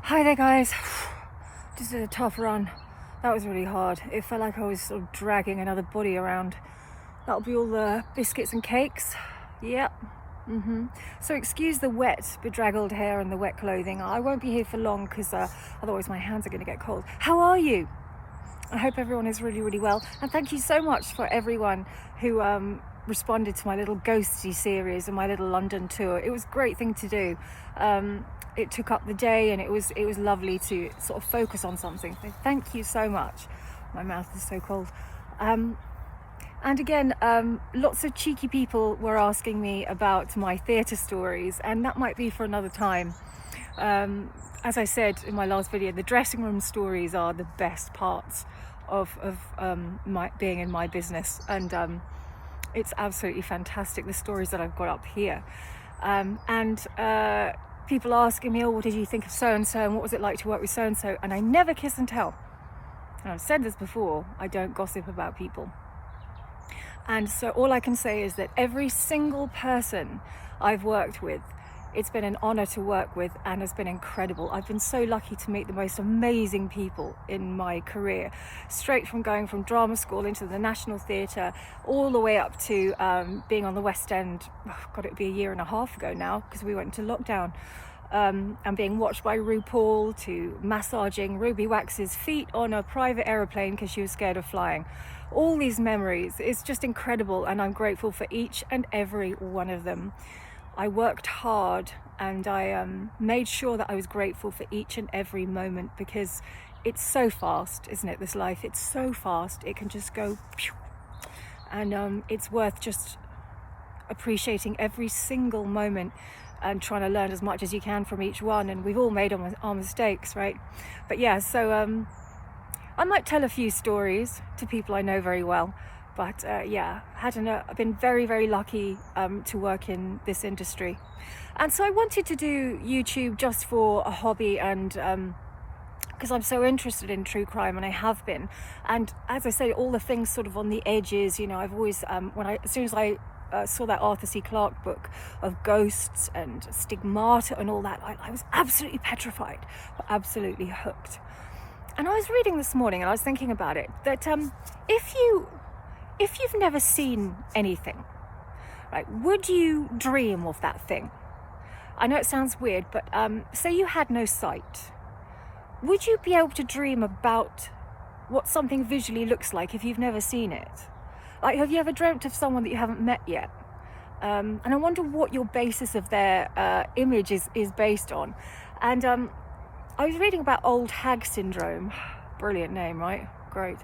Hi there guys, just did a tough run. That was really hard. It felt like I was sort of dragging another body around. That'll be all the biscuits and cakes. Yep. So excuse the wet, bedraggled hair and the wet clothing. I won't be here for long because otherwise my hands are going to get cold. How are you? I hope everyone is really, really well. And thank you so much for everyone who responded to my little ghosty series and my little London tour. It was a great thing to do. It took up the day and it was lovely to sort of focus on something. So thank you so much. My mouth is so cold. And again, lots of cheeky people were asking me about my theatre stories, and that might be for another time. As I said in my last video, the dressing room stories are the best parts of my being in my business, and it's absolutely fantastic, the stories that I've got up here. People asking me, oh, what did you think of so-and-so, and what was it like to work with so-and-so? And I never kiss and tell. And I've said this before, I don't gossip about people. And so all I can say is that every single person I've worked with, it's been an honor to work with and has been incredible. I've been so lucky to meet the most amazing people in my career, straight from going from drama school into the National Theatre, all the way up to being on the West End. God, it'd be a year and a half ago now because we went into lockdown. And being watched by RuPaul, to massaging Ruby Wax's feet on a private aeroplane because she was scared of flying. All these memories, it's just incredible, and I'm grateful for each and every one of them. I worked hard and I made sure that I was grateful for each and every moment, because it's so fast, isn't it, this life? It's so fast, it can just go pew. And it's worth just appreciating every single moment and trying to learn as much as you can from each one. And we've all made our mistakes, right? But yeah, so I might tell a few stories to people I know very well. But yeah, I've been very, very lucky to work in this industry. And so I wanted to do YouTube just for a hobby, and because I'm so interested in true crime, and I have been. And as I say, all the things sort of on the edges, you know, I've always, as soon as I saw that Arthur C. Clarke book of ghosts and stigmata and all that, I was absolutely petrified, absolutely hooked. And I was reading this morning and I was thinking about it, that if you've never seen anything, right, would you dream of that thing? I know it sounds weird, but say you had no sight. Would you be able to dream about what something visually looks like if you've never seen it? Like, have you ever dreamt of someone that you haven't met yet? And I wonder what your basis of their image is based on. And I was reading about old hag syndrome. Brilliant name, right? Great.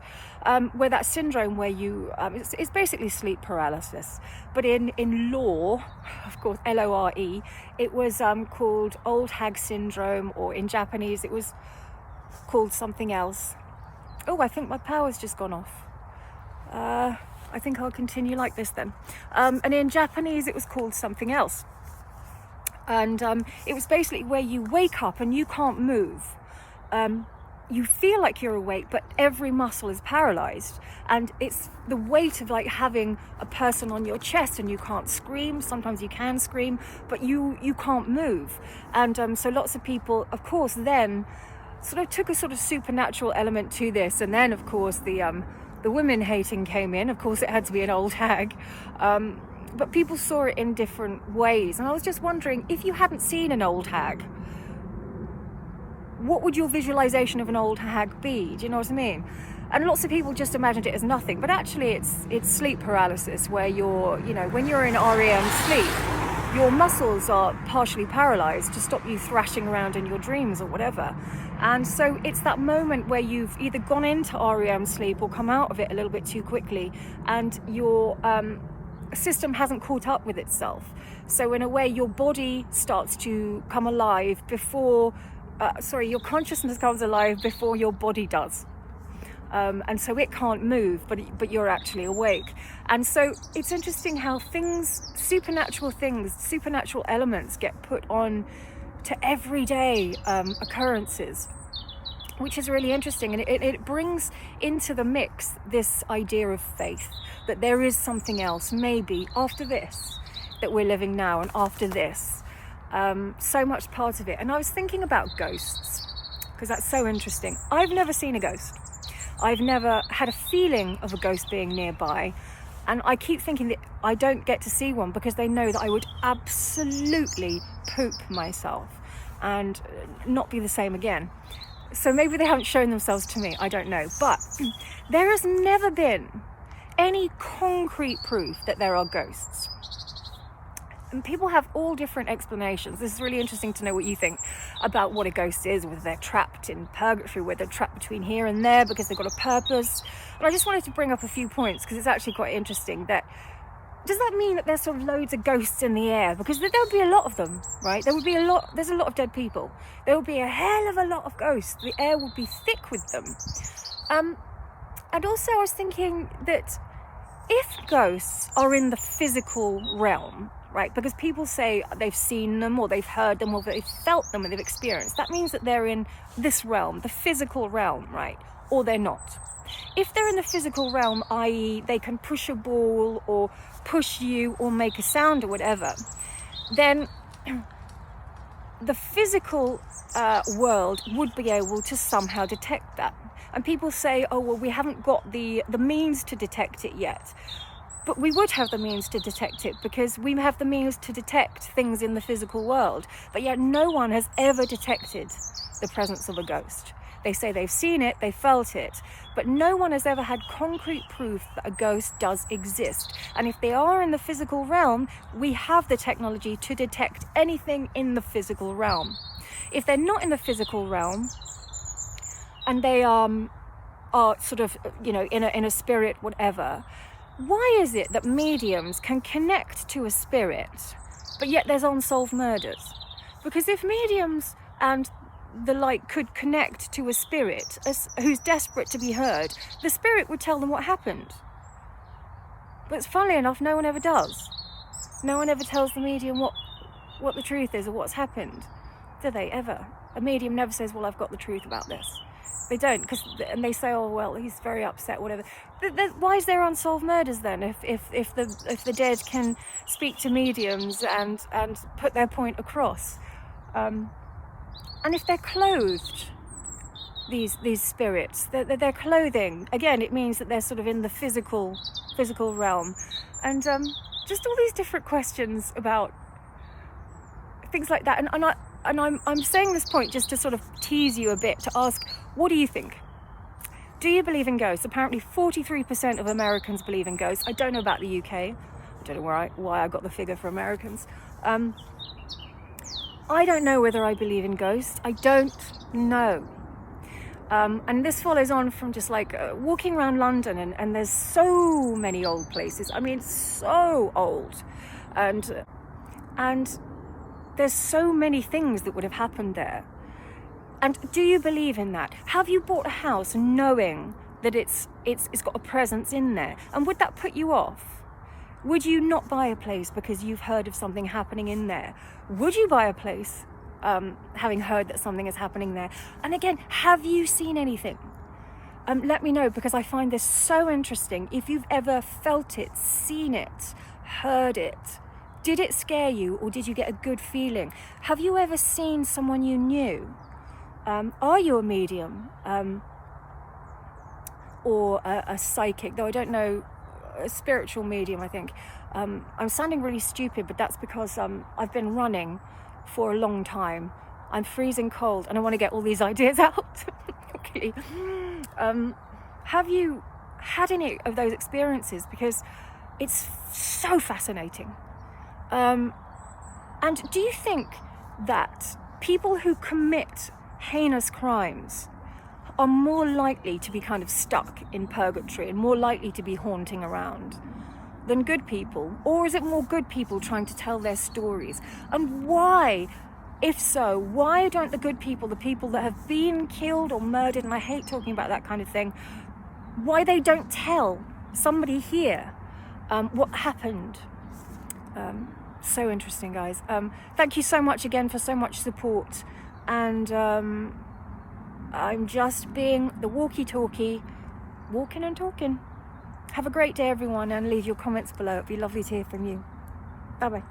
Where that syndrome where you, it's basically sleep paralysis, but in law, of course, LORE, it was called old hag syndrome, or in Japanese it was called something else. Oh, I think my power's just gone off. I think I'll continue like this then. And in Japanese it was called something else. And it was basically where you wake up and you can't move. You feel like you're awake, but every muscle is paralyzed, and it's the weight of like having a person on your chest, and you can't scream. Sometimes you can scream, but you can't move. And so lots of people, of course, then sort of took a sort of supernatural element to this. And then, of course, the women hating came in. Of course, it had to be an old hag. But people saw it in different ways. And I was just wondering, if you hadn't seen an old hag, what would your visualization of an old hag be? Do you know what I mean? And lots of people just imagined it as nothing, but actually it's sleep paralysis, where when you're in REM sleep, your muscles are partially paralyzed to stop you thrashing around in your dreams or whatever. And so it's that moment where you've either gone into REM sleep or come out of it a little bit too quickly, and your system hasn't caught up with itself. So in a way, your body starts to come alive before your consciousness comes alive before your body does. And so it can't move, but you're actually awake. And so it's interesting how supernatural elements get put on to everyday occurrences, which is really interesting. And it brings into the mix this idea of faith, that there is something else, maybe after this that we're living now, and after this. So much part of it. And I was thinking about ghosts. because that's so interesting. I've never seen a ghost. I've never had a feeling of a ghost being nearby. And I keep thinking that I don't get to see one because they know that I would absolutely poop myself and not be the same again. So maybe they haven't shown themselves to me, I don't know. But there has never been any concrete proof that there are ghosts. And people have all different explanations. This is really interesting to know what you think about what a ghost is, whether they're trapped in purgatory, whether they're trapped between here and there because they've got a purpose. And I just wanted to bring up a few points because it's actually quite interesting. That does that mean that there's sort of loads of ghosts in the air? Because there would be a lot of them, right? There's a lot of dead people. There would be a hell of a lot of ghosts. The air would be thick with them. And also I was thinking that if ghosts are in the physical realm, right, because people say they've seen them or they've heard them or they've felt them and they've experienced, that means that they're in this realm, the physical realm, right? Or they're not. If they're in the physical realm, i.e. they can push a ball or push you or make a sound or whatever, then the physical world would be able to somehow detect that. And people say, oh, well, we haven't got the means to detect it yet. But we would have the means to detect it because we have the means to detect things in the physical world. But yet no one has ever detected the presence of a ghost. They say they've seen it, they felt it, but no one has ever had concrete proof that a ghost does exist. And if they are in the physical realm, we have the technology to detect anything in the physical realm. If they're not in the physical realm, and they are sort of, in a spirit, whatever, why is it that mediums can connect to a spirit, but yet there's unsolved murders? Because if mediums and the like could connect to a spirit who's desperate to be heard, the spirit would tell them what happened. But funnily enough, no one ever does. No one ever tells the medium what the truth is or what's happened. Do they ever? A medium never says, well, I've got the truth about this. They don't, and they say, oh, well, he's very upset, whatever. Why is there unsolved murders then if the dead can speak to mediums and put their point across? And if they're clothed, these spirits, their clothing, again, it means that they're sort of in the physical realm. And just all these different questions about things like that. And I'm saying this point just to sort of tease you a bit, to ask, what do you think? Do you believe in ghosts? Apparently 43% of Americans believe in ghosts. I don't know about the UK. I don't know why I got the figure for Americans. I don't know whether I believe in ghosts. I don't know. And this follows on from just like walking around London and there's so many old places. I mean, so old. And there's so many things that would have happened there. And do you believe in that? Have you bought a house knowing that it's got a presence in there? And would that put you off? Would you not buy a place because you've heard of something happening in there? Would you buy a place having heard that something is happening there? And again, have you seen anything? Let me know, because I find this so interesting. If you've ever felt it, seen it, heard it, did it scare you or did you get a good feeling? Have you ever seen someone you knew? Are you a medium or a psychic? Though I don't know, a spiritual medium, I think. I'm sounding really stupid, but that's because I've been running for a long time. I'm freezing cold and I want to get all these ideas out. Okay. Have you had any of those experiences? Because it's so fascinating. And do you think that people who commit heinous crimes are more likely to be kind of stuck in purgatory and more likely to be haunting around than good people? Or is it more good people trying to tell their stories? And why, if so, why don't the good people, the people that have been killed or murdered, and I hate talking about that kind of thing, why they don't tell somebody here what happened? So interesting, guys. Thank you so much again for so much support. And I'm just being the walkie-talkie, walking and talking. Have a great day, everyone, and leave your comments below. It'd be lovely to hear from you. Bye-bye.